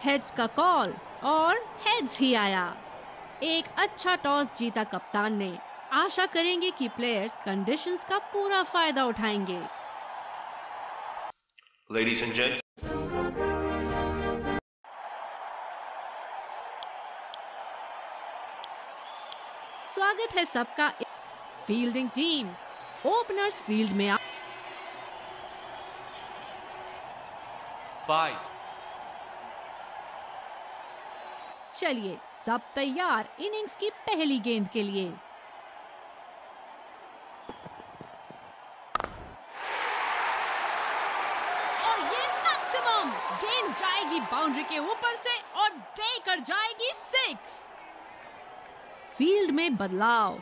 Heads का call और heads ही आया। एक अच्छा टॉस जीता कप्तान ने। आशा करेंगे कि प्लेयर्स कंडीशंस का पूरा फायदा उठाएंगे। Ladies and gents. स्वागत है सबका। फील्डिंग टीम ओपनर्स फील्ड में 5. चलिए सब तैयार इनिंग्स की पहली गेंद के लिए। और ये मैक्सिमम गेंद जाएगी बाउंड्री के ऊपर से और देकर जाएगी 6। फील्ड में बदलाव।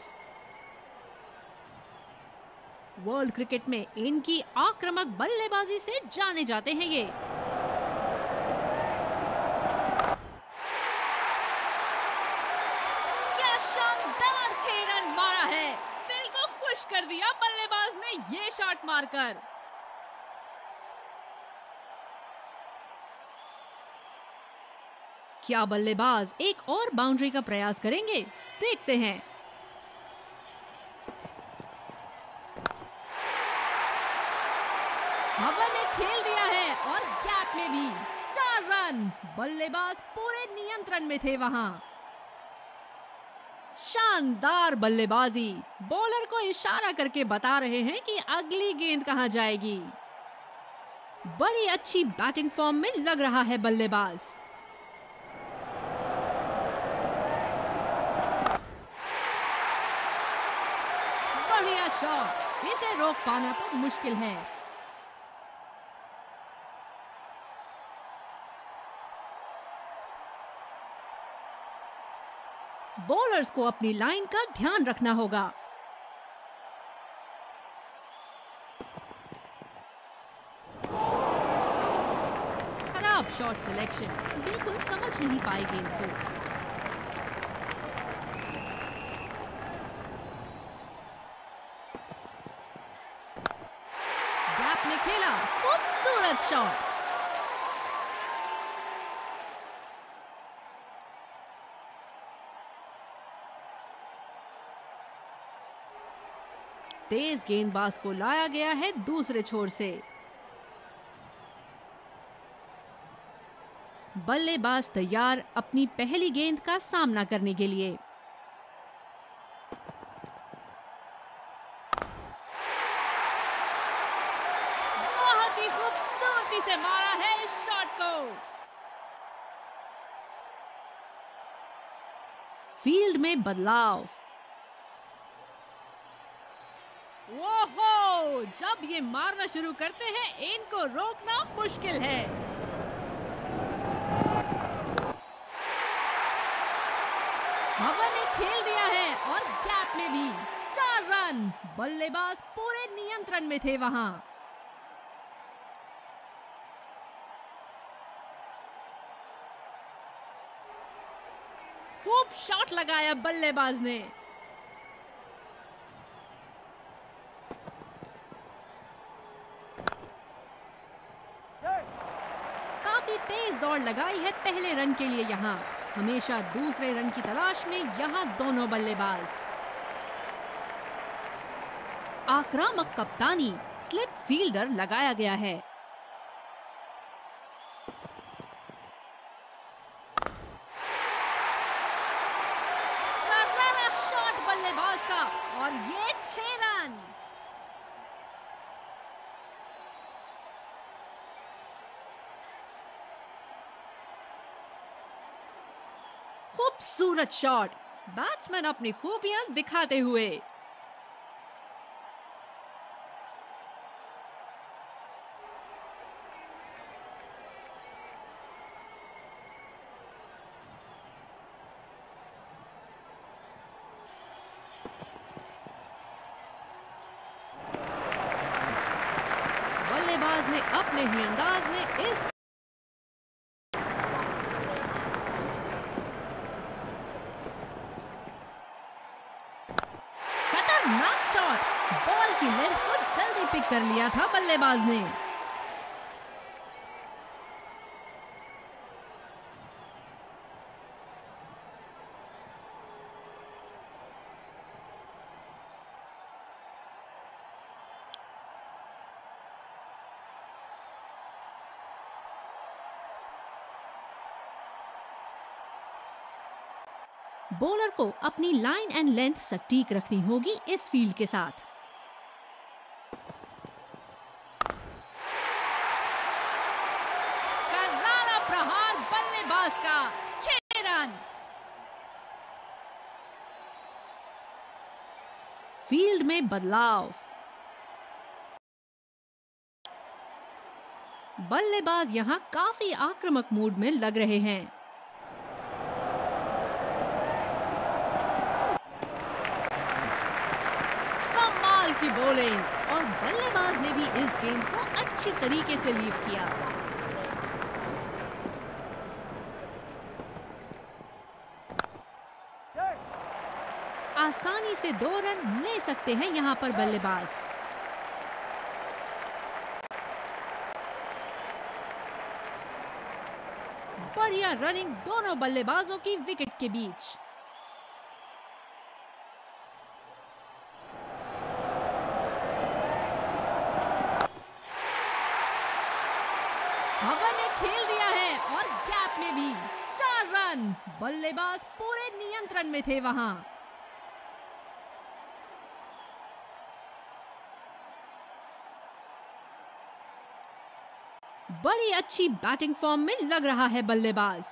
वर्ल्ड क्रिकेट में इनकी आक्रामक बल्लेबाजी से जाने जाते हैं ये। क्या शानदार 6 रन मारा है। दिल को खुश कर दिया बल्लेबाज ने ये शॉट मारकर। क्या बल्लेबाज एक और बाउंड्री का प्रयास करेंगे? देखते हैं। हवा में खेल दिया है और गैप में भी 4 रन। बल्लेबाज पूरे नियंत्रण में थे वहां। शानदार बल्लेबाजी। बॉलर को इशारा करके बता रहे हैं कि अगली गेंद कहां जाएगी। बड़ी अच्छी बैटिंग फॉर्म में लग रहा है बल्लेबाज। बढ़िया शॉट। इसे रोक पाना तो मुश्किल है। बॉलर्स को अपनी लाइन का ध्यान रखना होगा। खराब शॉट सिलेक्शन। बिल्कुल समझ नहीं पाए गेंद को। गैप में खेला। खूबसूरत शॉट। तेज गेंदबाज को लाया गया है दूसरे छोर से। बल्लेबाज तैयार अपनी पहली गेंद का सामना करने के लिए। बहुत ही खूबसूरती से मारा है इस शॉट को। फील्ड में बदलाव। ओहो, जब ये मारना शुरू करते हैं इनको रोकना मुश्किल है। हवा में खेल दिया है और गैप में भी 4 रन। बल्लेबाज पूरे नियंत्रण में थे वहां। खूब शॉट लगाया बल्लेबाज ने। काफी तेज दौड़ लगाई है पहले रन के लिए यहाँ। हमेशा दूसरे रन की तलाश में यहाँ दोनों बल्लेबाज। आक्रामक कप्तानी। स्लिप फील्डर लगाया गया है। करारा शॉट बल्लेबाज का और ये 6 रन। खूबसूरत शॉट। बैट्समैन अपनी खूबियां दिखाते हुए। बल्लेबाज ने अपने ही अंदाज में इस खतरनाक शॉट। बॉल की लेंथ को जल्दी पिक कर लिया था बल्लेबाज ने। बॉलर को अपनी लाइन एंड लेंथ सटीक रखनी होगी इस फील्ड के साथ। करारा प्रहार बल्लेबाज का, 6 रन। फील्ड में बदलाव। बल्लेबाज यहां काफी आक्रामक मूड में लग रहे हैं। कमाल की बॉलिंग, और बल्लेबाज ने भी इस गेंद को अच्छी तरीके से लीव किया। आसानी से 2 रन ले सकते हैं यहां पर बल्लेबाज। बढ़िया रनिंग दोनों बल्लेबाजों की विकेट के बीच। हवा में खेल दिया है और गैप में भी 4 रन। बल्लेबाज पूरे नियंत्रण में थे वहां। बड़ी अच्छी बैटिंग फॉर्म में लग रहा है बल्लेबाज।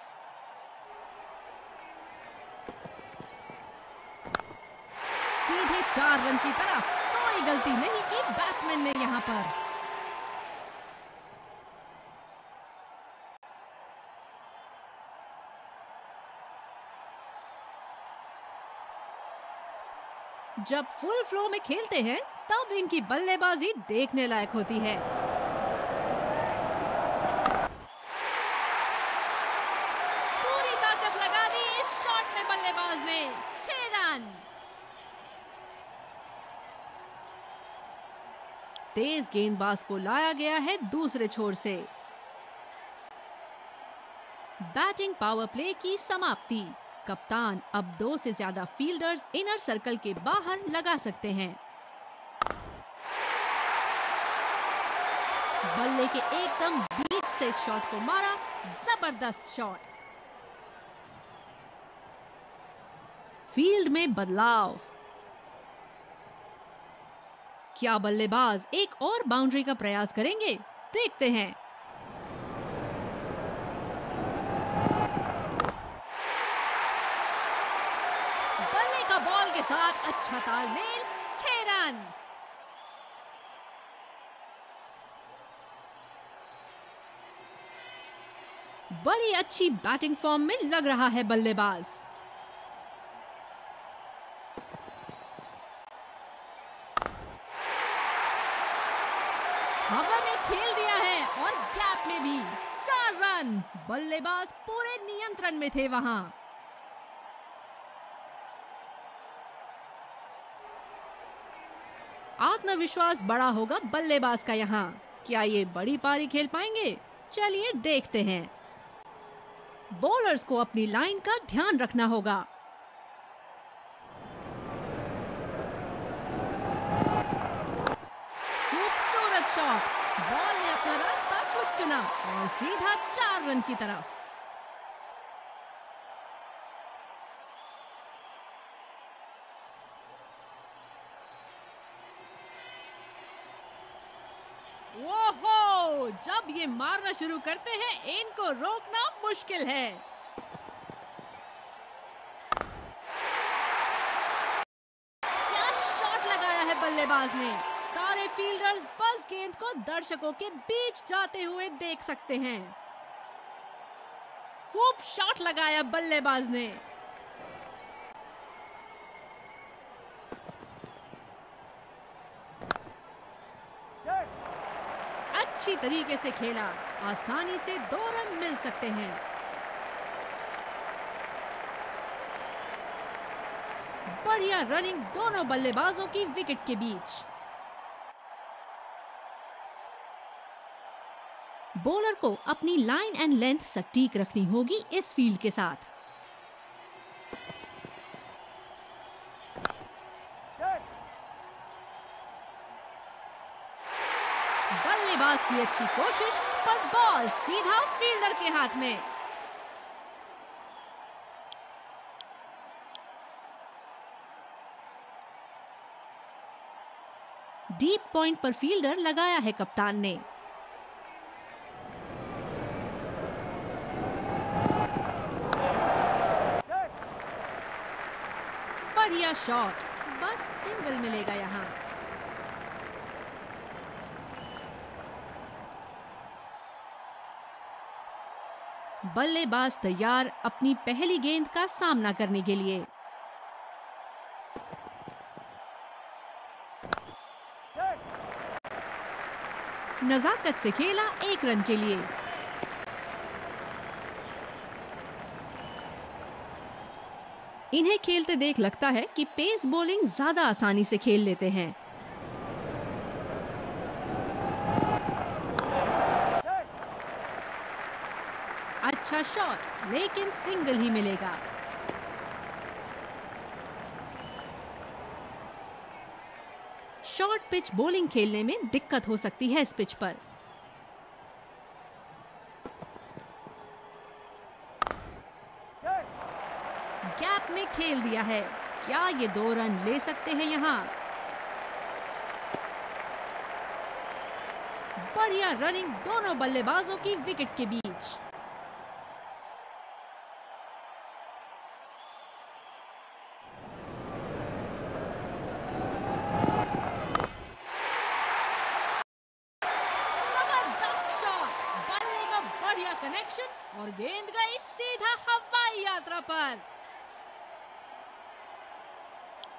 सीधे 4 रन की तरफ। कोई गलती नहीं की बैट्समैन ने यहां पर। जब फुल फ्लो में खेलते हैं तब इनकी बल्लेबाजी देखने लायक होती है। पूरी ताकत लगा दी इस शॉट में बल्लेबाज ने। 6 रन। तेज गेंदबाज को लाया गया है दूसरे छोर से। बैटिंग पावर प्ले की समाप्ति। कप्तान अब 2 से ज्यादा फील्डर्स इनर सर्कल के बाहर लगा सकते हैं। बल्ले के एकदम बीच से शॉट को मारा। जबरदस्त शॉट। फील्ड में बदलाव। क्या बल्लेबाज एक और बाउंड्री का प्रयास करेंगे? देखते हैं। बल्ले का बॉल के साथ अच्छा तालमेल। 6 रन। बड़ी अच्छी बैटिंग फॉर्म में लग रहा है बल्लेबाज। हवा में खेल दिया है और गैप में भी 4 रन। बल्लेबाज पूरे नियंत्रण में थे वहां। आत्मविश्वास बड़ा होगा बल्लेबाज का यहां। क्या ये बड़ी पारी खेल पाएंगे? चलिए देखते हैं। बॉलर्स को अपनी लाइन का ध्यान रखना होगा। खूबसूरत शॉट। बॉल ने अपना रास्ता खुद चुना और सीधा 4 रन की तरफ। ओहो! जब ये मारना शुरू करते हैं इनको रोकना मुश्किल है। क्या शॉट लगाया है बल्लेबाज ने। सारे फील्डर्स बस गेंद को दर्शकों के बीच जाते हुए देख सकते हैं। खूब शॉट लगाया बल्लेबाज ने। अच्छी तरीके से खेला। आसानी से 2 रन मिल सकते हैं। बढ़िया रनिंग दोनों बल्लेबाजों की विकेट के बीच। बॉलर को अपनी लाइन एंड लेंथ सटीक रखनी होगी इस फील्ड के साथ। बल्लेबाज की अच्छी कोशिश, पर बॉल सीधा फील्डर के हाथ में। डीप पॉइंट पर फील्डर लगाया है कप्तान ने। बढ़िया शॉट, बस सिंगल मिलेगा यहाँ। बल्लेबाज तैयार अपनी पहली गेंद का सामना करने के लिए। नजाकत से खेला 1 रन के लिए। इन्हें खेलते देख लगता है कि पेस बॉलिंग ज्यादा आसानी से खेल लेते हैं। अच्छा शॉट, लेकिन सिंगल ही मिलेगा। शॉर्ट पिच बॉलिंग खेलने में दिक्कत हो सकती है इस पिच पर। गैप में खेल दिया है। क्या ये 2 रन ले सकते हैं यहाँ? बढ़िया रनिंग दोनों बल्लेबाजों की विकेट के बीच। बढ़िया कनेक्शन और गेंद गई सीधा हवाई यात्रा पर।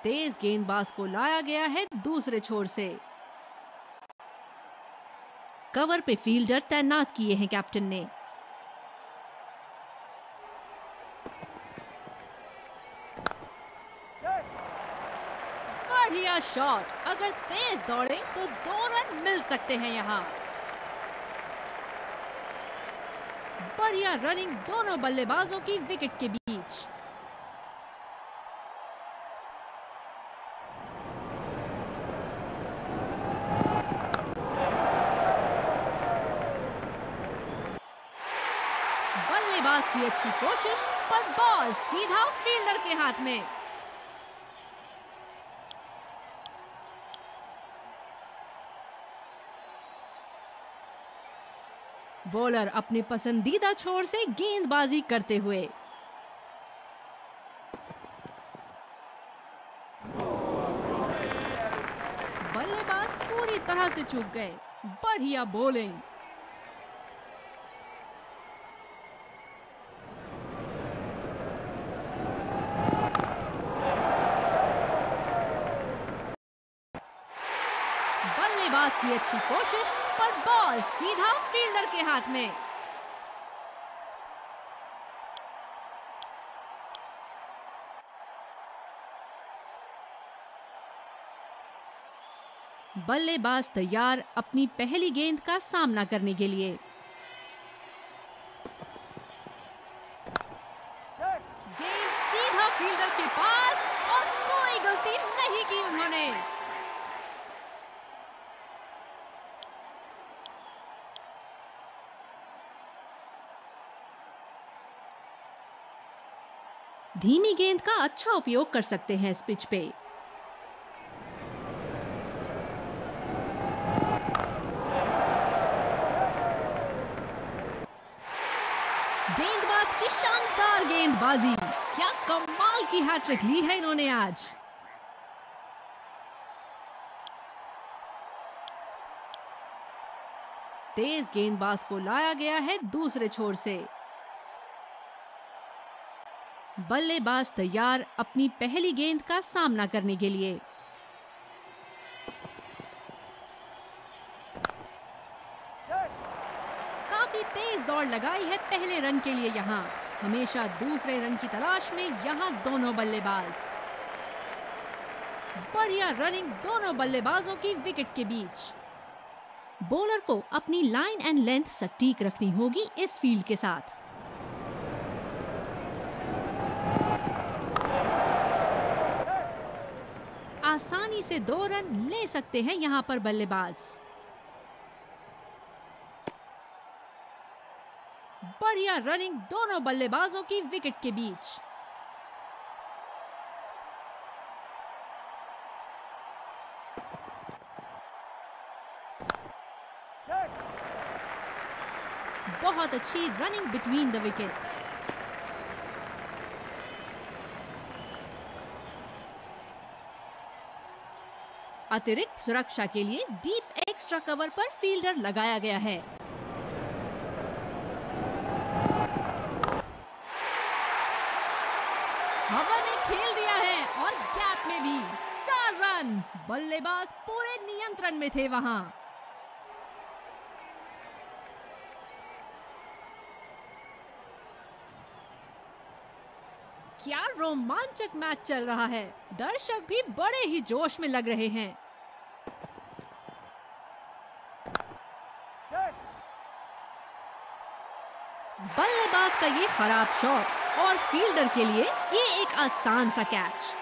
तेज गेंदबाज को लाया गया है दूसरे छोर से। कवर पे फील्डर तैनात किए हैं कैप्टन ने। बढ़िया शॉट, अगर तेज दौड़े तो 2 रन मिल सकते हैं यहाँ। बढ़िया रनिंग दोनों बल्लेबाजों की विकेट के बीच। बल्लेबाज की अच्छी कोशिश, पर बॉल सीधा फील्डर के हाथ में। बॉलर अपने पसंदीदा छोर से गेंदबाजी करते हुए। बल्लेबाज पूरी तरह से चूक गए। बढ़िया बॉलिंग। बल्लेबाज की अच्छी कोशिश, पर बॉल सीधा फील्डर के हाथ में। बल्लेबाज तैयार अपनी पहली गेंद का सामना करने के लिए। गेंद सीधा फील्डर के पास और कोई गलती नहीं की उन्होंने। धीमी गेंद का अच्छा उपयोग कर सकते हैं इस पिच पे। गेंदबाज की शानदार गेंदबाजी, क्या कमाल की हैट्रिक ली है इन्होंने आज। तेज गेंदबाज को लाया गया है दूसरे छोर से। बल्लेबाज तैयार अपनी पहली गेंद का सामना करने के लिए। काफी तेज दौड़ लगाई है पहले रन के लिए यहाँ। हमेशा दूसरे रन की तलाश में यहाँ दोनों बल्लेबाज। बढ़िया रनिंग दोनों बल्लेबाजों की विकेट के बीच। बॉलर को अपनी लाइन एंड लेंथ सटीक रखनी होगी इस फील्ड के साथ। आसानी से 2 रन ले सकते हैं यहां पर बल्लेबाज। बढ़िया रनिंग दोनों बल्लेबाजों की विकेट के बीच। बहुत अच्छी रनिंग बिटवीन द विकेट्स। अतिरिक्त सुरक्षा के लिए डीप एक्स्ट्रा कवर पर फील्डर लगाया गया है। हवा में खेल दिया है और गैप में भी 4 रन। बल्लेबाज पूरे नियंत्रण में थे वहां। क्या रोमांचक मैच चल रहा है। दर्शक भी बड़े ही जोश में लग रहे हैं। बल्लेबाज का ये खराब शॉट और फील्डर के लिए ये एक आसान सा कैच।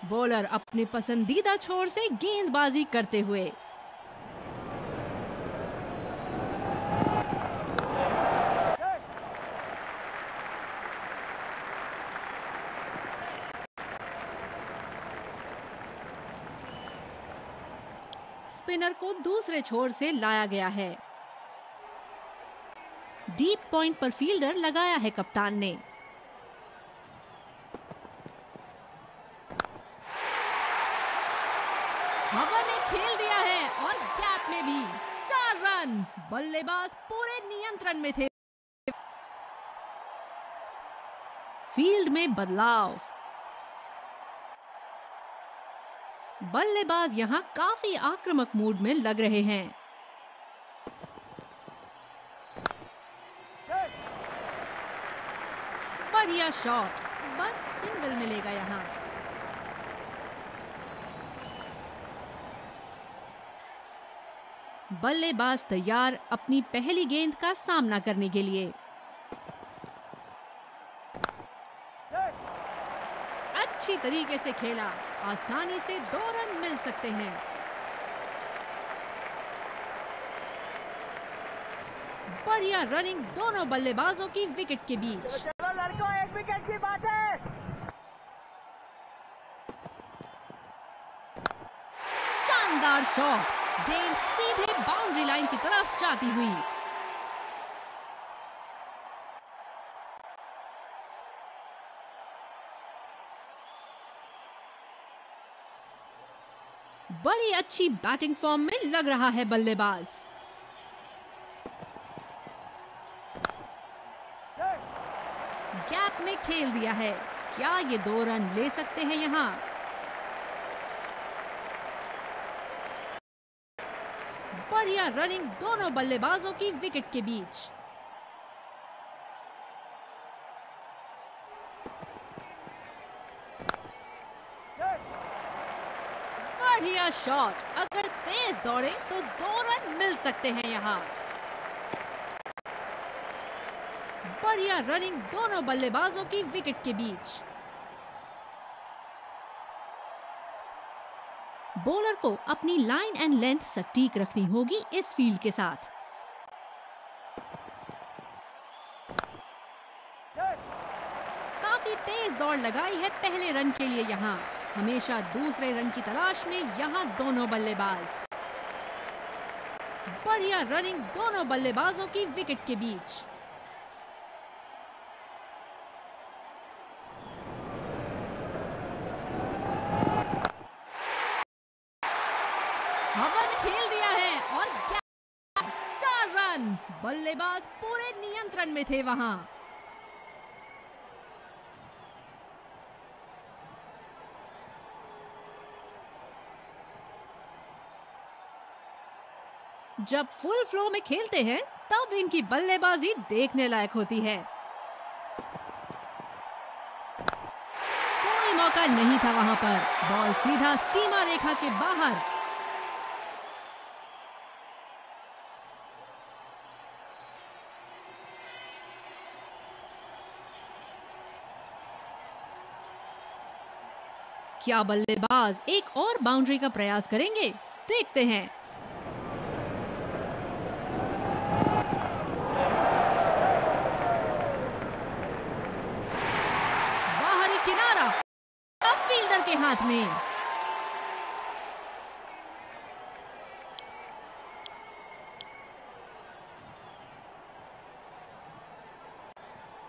बॉलर अपने पसंदीदा छोर से गेंदबाजी करते हुए। स्पिनर को दूसरे छोर से लाया गया है। डीप पॉइंट पर फील्डर लगाया है कप्तान ने। हवा में खेल दिया है और गैप में भी 4 रन। बल्लेबाज पूरे नियंत्रण में थे। फील्ड में बदलाव। बल्लेबाज यहां काफी आक्रामक मूड में लग रहे हैं। बढ़िया शॉट, बस सिंगल मिलेगा यहां। बल्लेबाज तैयार अपनी पहली गेंद का सामना करने के लिए। अच्छी तरीके से खेला, आसानी से 2 रन मिल सकते हैं। बढ़िया रनिंग दोनों बल्लेबाजों की विकेट के बीच। चलो लड़कों, 1 विकेट की बात है। शानदार शॉट, गेंद सीधे बाउंड्री लाइन की तरफ जाती हुई। बड़ी अच्छी बैटिंग फॉर्म में लग रहा है बल्लेबाज। गैप में खेल दिया है। क्या ये 2 रन ले सकते हैं यहां? बढ़िया रनिंग दोनों बल्लेबाजों की विकेट के बीच। बढ़िया शॉट, अगर तेज दौड़े तो 2 रन मिल सकते हैं यहां। बढ़िया रनिंग दोनों बल्लेबाजों की विकेट के बीच। बॉलर को अपनी लाइन एंड लेंथ सटीक रखनी होगी इस फील्ड के साथ। काफी तेज दौड़ लगाई है पहले रन के लिए यहां। हमेशा दूसरे रन की तलाश में यहां दोनों बल्लेबाज। बढ़िया रनिंग दोनों बल्लेबाजों की विकेट के बीच। हवा में खेल दिया है और 4 रन। बल्लेबाज पूरे नियंत्रण में थे वहां। जब फुल फ्लो में खेलते हैं तब इनकी बल्लेबाजी देखने लायक होती है। कोई मौका नहीं था वहां पर। बॉल सीधा सीमा रेखा के बाहर। क्या बल्लेबाज एक और बाउंड्री का प्रयास करेंगे? देखते हैं। बाहरी किनारा, अब फील्डर के हाथ में।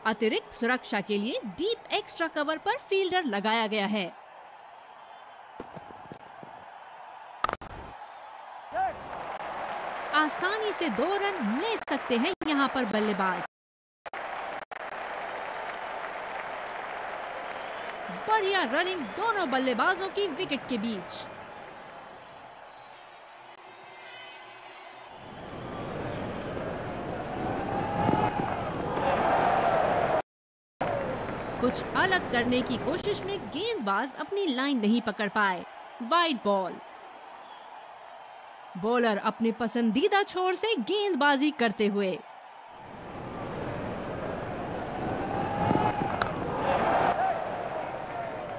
अतिरिक्त सुरक्षा के लिए डीप एक्स्ट्रा कवर पर फील्डर लगाया गया है। आसानी से 2 रन ले सकते हैं यहां पर बल्लेबाज। बढ़िया रनिंग दोनों बल्लेबाजों की विकेट के बीच। कुछ अलग करने की कोशिश में गेंदबाज अपनी लाइन नहीं पकड़ पाए। Wide ball. बॉलर अपने पसंदीदा छोर से गेंदबाजी करते हुए।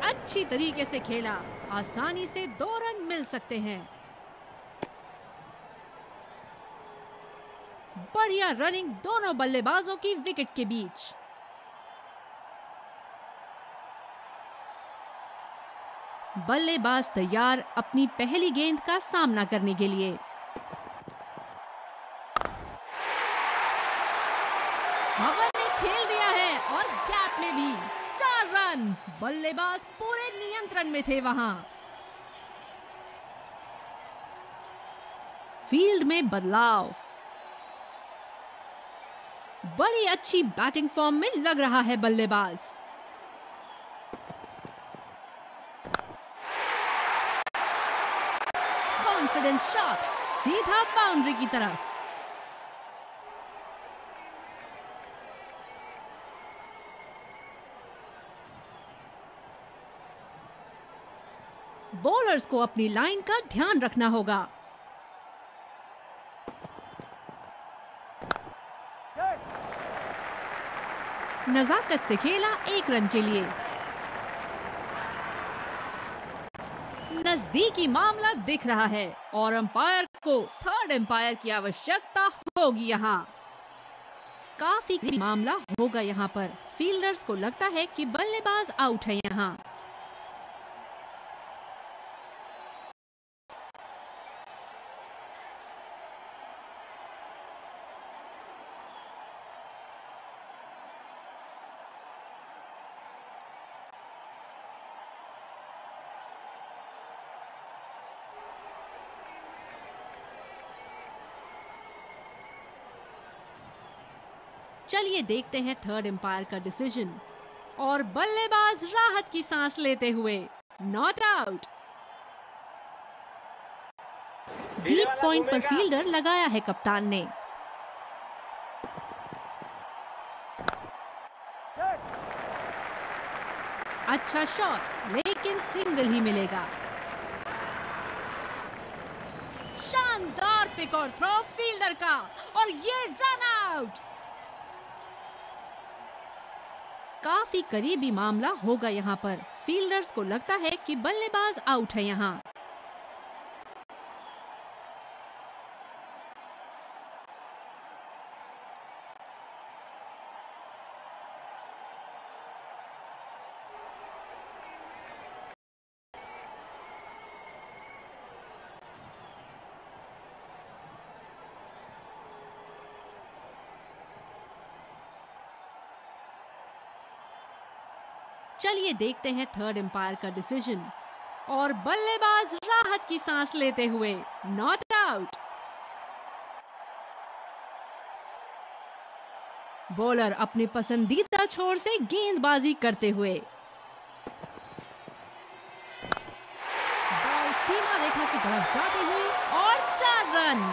अच्छी तरीके से खेला। आसानी से 2 रन मिल सकते हैं। बढ़िया रनिंग दोनों बल्लेबाजों की विकेट के बीच। बल्लेबाज तैयार अपनी पहली गेंद का सामना करने के लिए। हवा में खेल दिया है और गैप में भी 4 रन। बल्लेबाज पूरे नियंत्रण में थे वहां। फील्ड में बदलाव। बड़ी अच्छी बैटिंग फॉर्म में लग रहा है बल्लेबाज। कॉन्फिडेंट शॉट सीधा बाउंड्री की तरफ। बॉलर्स को अपनी लाइन का ध्यान रखना होगा। नजाकत से खेला 1 रन के लिए। नजदीकी मामला दिख रहा है और अंपायर को 3rd अंपायर की आवश्यकता होगी यहाँ। काफी मामला होगा यहाँ पर। फील्डर्स को लगता है कि बल्लेबाज आउट है यहाँ। चलिए देखते हैं 3rd अंपायर का डिसीजन। और बल्लेबाज राहत की सांस लेते हुए नॉट आउट। डीप पॉइंट पर फील्डर लगाया है कप्तान ने। अच्छा शॉट लेकिन सिंगल ही मिलेगा। शानदार पिक और थ्रो फील्डर का और ये रन आउट। काफी करीबी मामला होगा यहाँ पर। फील्डर्स को लगता है कि बल्लेबाज आउट है यहाँ। चलिए देखते हैं 3rd अंपायर का डिसीजन। और बल्लेबाज राहत की सांस लेते हुए नॉट आउट। बॉलर अपने पसंदीदा छोर से गेंदबाजी करते हुए। बॉल सीमा रेखा की तरफ जाती हुई और 4 रन।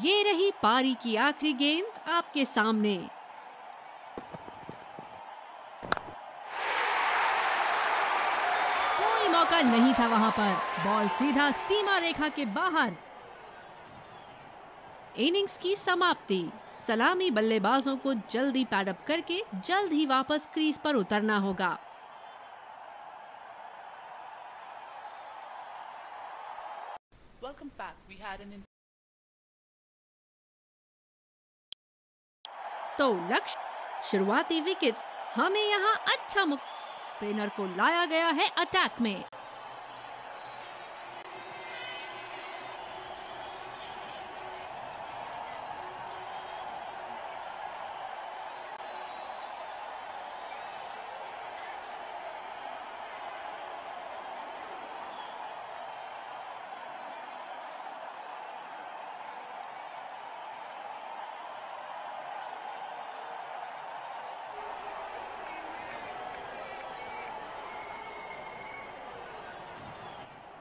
ये रही पारी की आखिरी गेंद आपके सामने। कोई मौका नहीं था वहां पर। बॉल सीधा सीमा रेखा के बाहर। इनिंग्स की समाप्ति। सलामी बल्लेबाजों को जल्दी पैडअप करके जल्द ही वापस क्रीज पर उतरना होगा। Welcome back. We had an तो लक्ष्य शुरुआती विकेट्स। हमें यहाँ अच्छा स्पिनर को लाया गया है अटैक में।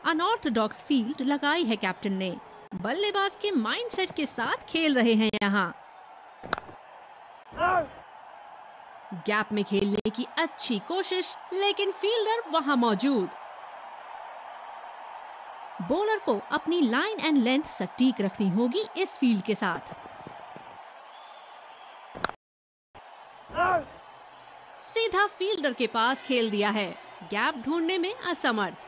अनऑर्थोडॉक्स फील्ड लगाई है कैप्टन ने। बल्लेबाज के माइंडसेट के साथ खेल रहे हैं यहाँ। गैप में खेलने की अच्छी कोशिश, लेकिन फील्डर वहां मौजूद। बॉलर को अपनी लाइन एंड लेंथ सटीक रखनी होगी इस फील्ड के साथ। सीधा फील्डर के पास खेल दिया है, गैप ढूंढने में असमर्थ।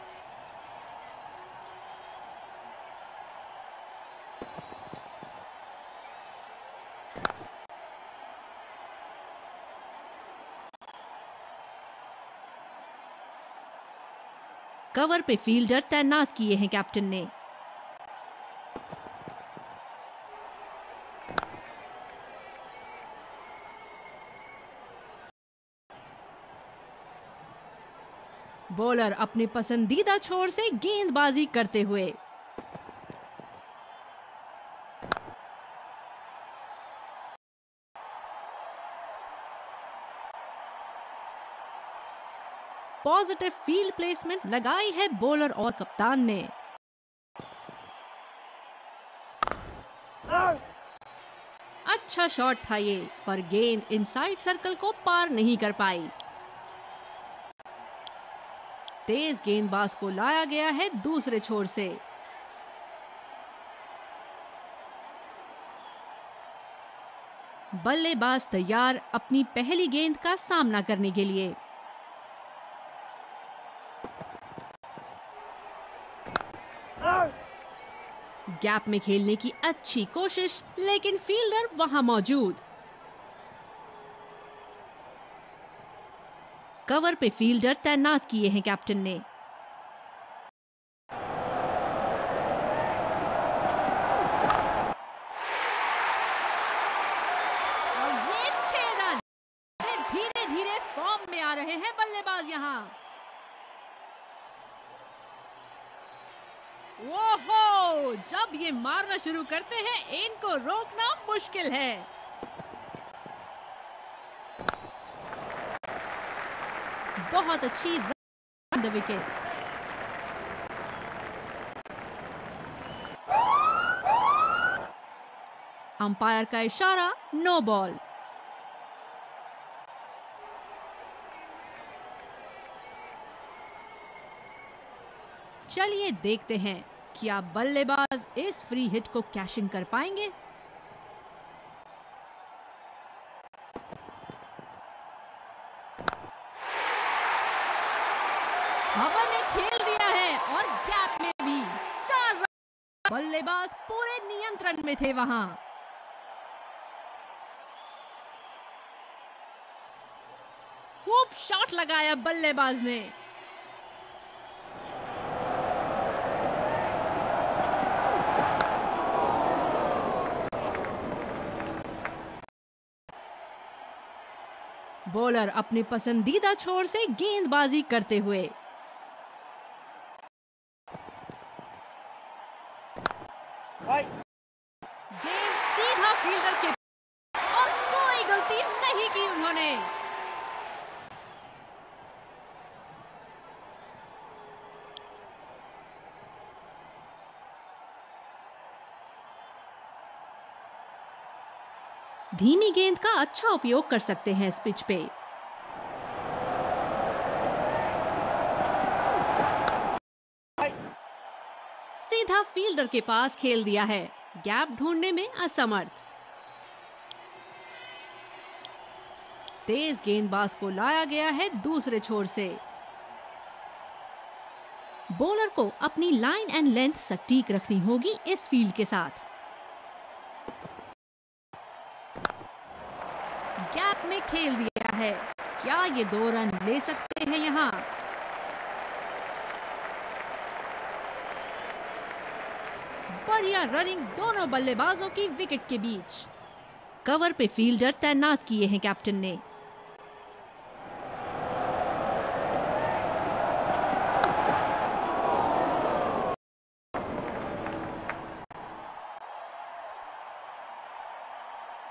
कवर पे फील्डर तैनात किए हैं कैप्टन ने। बॉलर अपने पसंदीदा छोर से गेंदबाजी करते हुए। पॉजिटिव फील्ड प्लेसमेंट लगाई है बॉलर और कप्तान ने। अच्छा शॉट था ये, पर गेंद इनसाइड सर्कल को पार नहीं कर पाई। तेज गेंदबाज को लाया गया है दूसरे छोर से। बल्लेबाज तैयार अपनी पहली गेंद का सामना करने के लिए। गैप में खेलने की अच्छी कोशिश, लेकिन फील्डर वहां मौजूद। कवर पे फील्डर तैनात किए हैं कैप्टन ने। और ये 6 रन। धीरे धीरे फॉर्म में आ रहे हैं बल्लेबाज यहां। ओहो, जब ये मारना शुरू करते हैं इनको रोकना मुश्किल है। बहुत अच्छी रन द विकेट्स। अंपायर का इशारा, नो बॉल। चलिए देखते हैं क्या बल्लेबाज इस फ्री हिट को कैशिंग कर पाएंगे। हवा में खेल दिया है और गैप में भी 4 रन। बल्लेबाज पूरे नियंत्रण में थे वहां। खूब शॉट लगाया बल्लेबाज ने। बॉलर अपने पसंदीदा छोर से गेंदबाजी करते हुए। गेंद सीधा फील्डर के और कोई गलती नहीं की उन्होंने। धीमी गेंद का अच्छा उपयोग कर सकते हैं इस पिच पे। सीधा फील्डर के पास खेल दिया है, गैप ढूंढने में असमर्थ। तेज गेंदबाज को लाया गया है दूसरे छोर से। बॉलर को अपनी लाइन एंड लेंथ सटीक रखनी होगी इस फील्ड के साथ। गैप में खेल दिया है। क्या ये 2 रन ले सकते हैं यहाँ? बढ़िया रनिंग दोनों बल्लेबाजों की विकेट के बीच। कवर पे फील्डर तैनात किए हैं कैप्टन ने।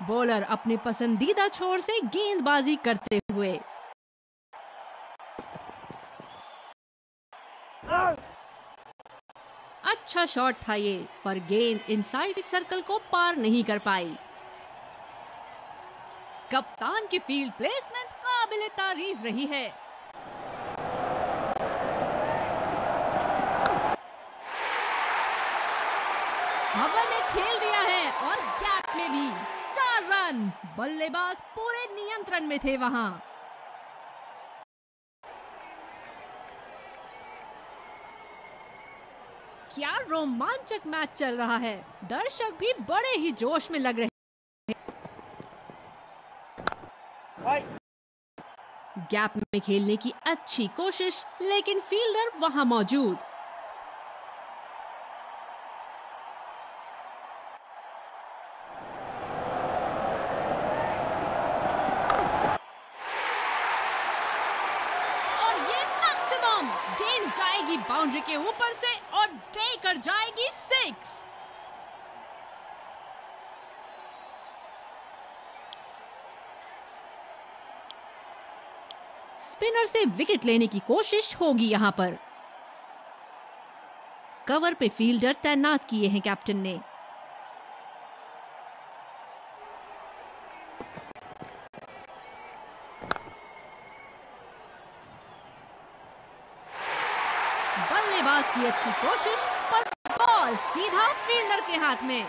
बॉलर अपने पसंदीदा छोर से गेंदबाजी करते हुए। अच्छा शॉट था ये, पर गेंद इनसाइड सर्कल को पार नहीं कर पाई। कप्तान की फील्ड प्लेसमेंट काबिले तारीफ रही है। हवा में खेल दिया है और गैप में भी 4 रन। बल्लेबाज पूरे नियंत्रण में थे वहां। क्या रोमांचक मैच चल रहा है। दर्शक भी बड़े ही जोश में लग रहे हैं। गैप में खेलने की अच्छी कोशिश, लेकिन फील्डर वहां मौजूद। गेंद जाएगी बाउंड्री के ऊपर से और देकर जाएगी 6। स्पिनर से विकेट लेने की कोशिश होगी यहां पर। कवर पे फील्डर तैनात किए हैं कैप्टन ने। बल्लेबाज की अच्छी कोशिश, पर बॉल सीधा फील्डर के हाथ में।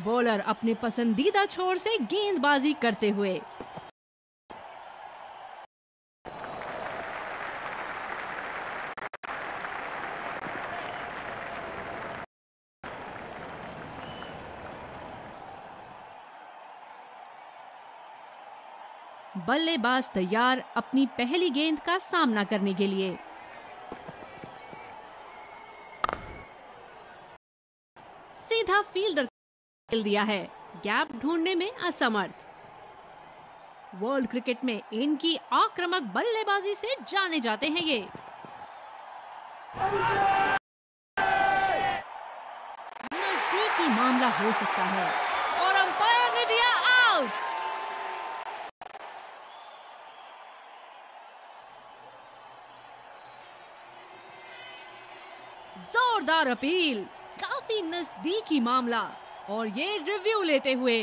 बॉलर अपने पसंदीदा छोर से गेंदबाजी करते हुए। बल्लेबाज तैयार अपनी पहली गेंद का सामना करने के लिए। सीधा फील्डर खेल दिया है, गैप ढूंढने में असमर्थ। वर्ल्ड क्रिकेट में इनकी आक्रामक बल्लेबाजी से जाने जाते हैं ये। नजदीकी मामला हो सकता है और अंपायर ने दिया आउट। जोरदार अपील, काफी नजदीकी मामला, और ये रिव्यू लेते हुए।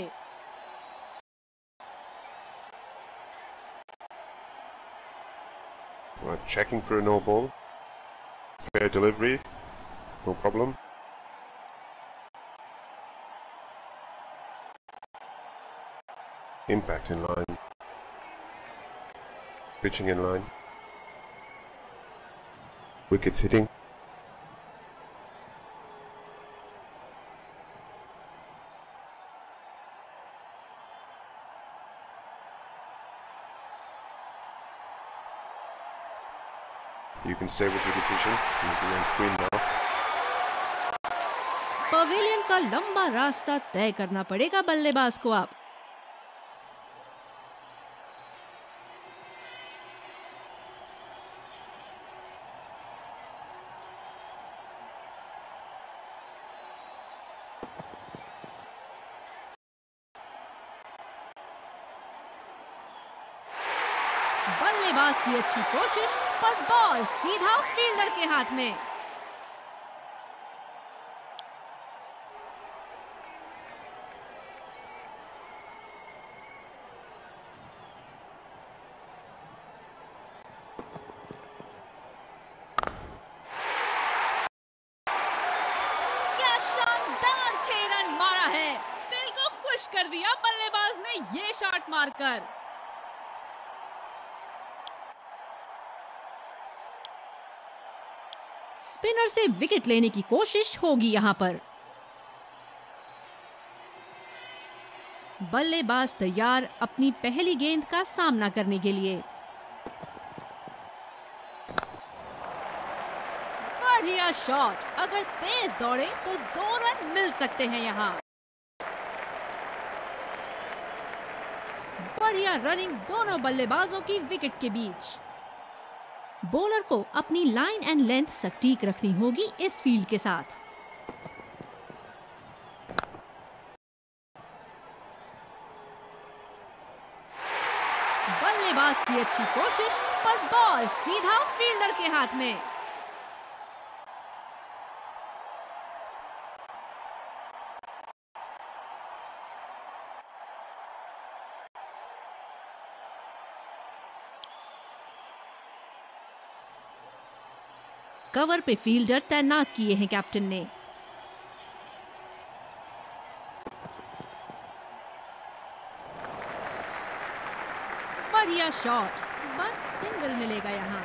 We're checking for a no ball. Fair delivery, no problem. Impact in line. Pitching in line. Wickets hitting. You can stay with your decision. You can on screen now. Pavilion का लंबा रास्ता तय करना पड़ेगा बल्लेबाज को अब। बल्लेबाज की अच्छी कोशिश, पर बॉल सीधा फील्डर के हाथ में। क्या शानदार छेद खुश कर दिया बल्लेबाज ने ये शॉट मारकर। स्पिनर से विकेट लेने की कोशिश होगी यहां पर। बल्लेबाज तैयार अपनी पहली गेंद का सामना करने के लिए। बढ़िया शॉट, अगर तेज दौड़े तो 2 रन मिल सकते हैं यहां। बढ़िया रनिंग दोनों बल्लेबाजों की विकेट के बीच। बॉलर को अपनी लाइन एंड लेंथ सटीक रखनी होगी इस फील्ड के साथ। बल्लेबाज की अच्छी कोशिश पर बॉल सीधा फील्डर के हाथ में। कवर पे फील्डर तैनात किए हैं कैप्टन ने। बढ़िया शॉट, बस सिंगल मिलेगा यहां।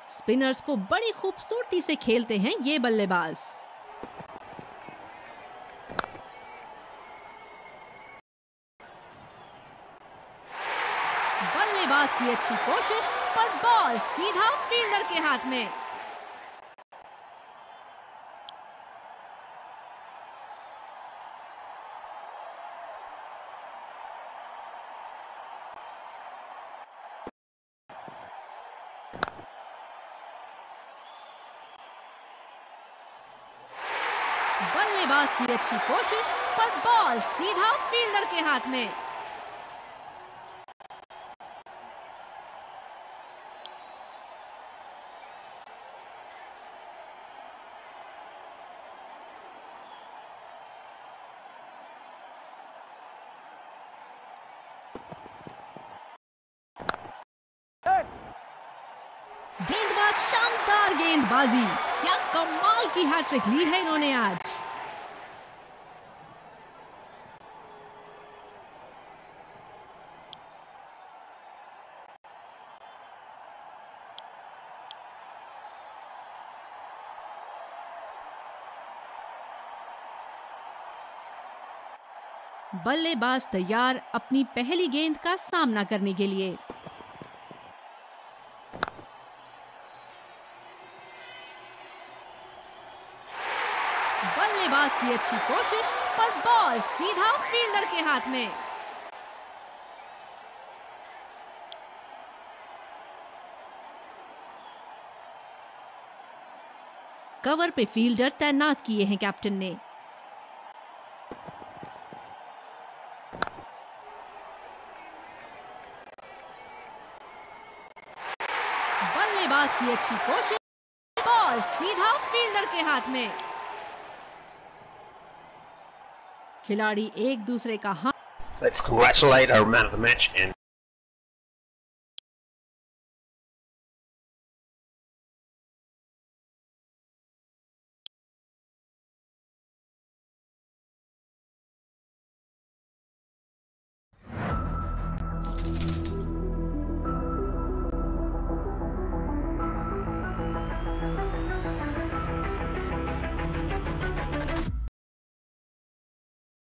स्पिनर्स को बड़ी खूबसूरती से खेलते हैं ये बल्लेबाज। बल्लेबाज की अच्छी कोशिश पर बॉल सीधा फील्डर के हाथ में। बल्लेबाज की अच्छी कोशिश पर बॉल सीधा फील्डर के हाथ में। गेंदबाज शानदार गेंदबाजी, क्या कमाल की हैट्रिक ली है इन्होंने आज। बल्लेबाज तैयार अपनी पहली गेंद का सामना करने के लिए। बल्लेबाज की अच्छी कोशिश पर बॉल सीधा फील्डर के हाथ में। कवर पे फील्डर तैनात किए हैं कैप्टन ने। बल्लेबाज की अच्छी कोशिश, बॉल सीधा फील्डर के हाथ में। खिलाड़ी एक दूसरे का हाथ। Let's congratulate our man of the match and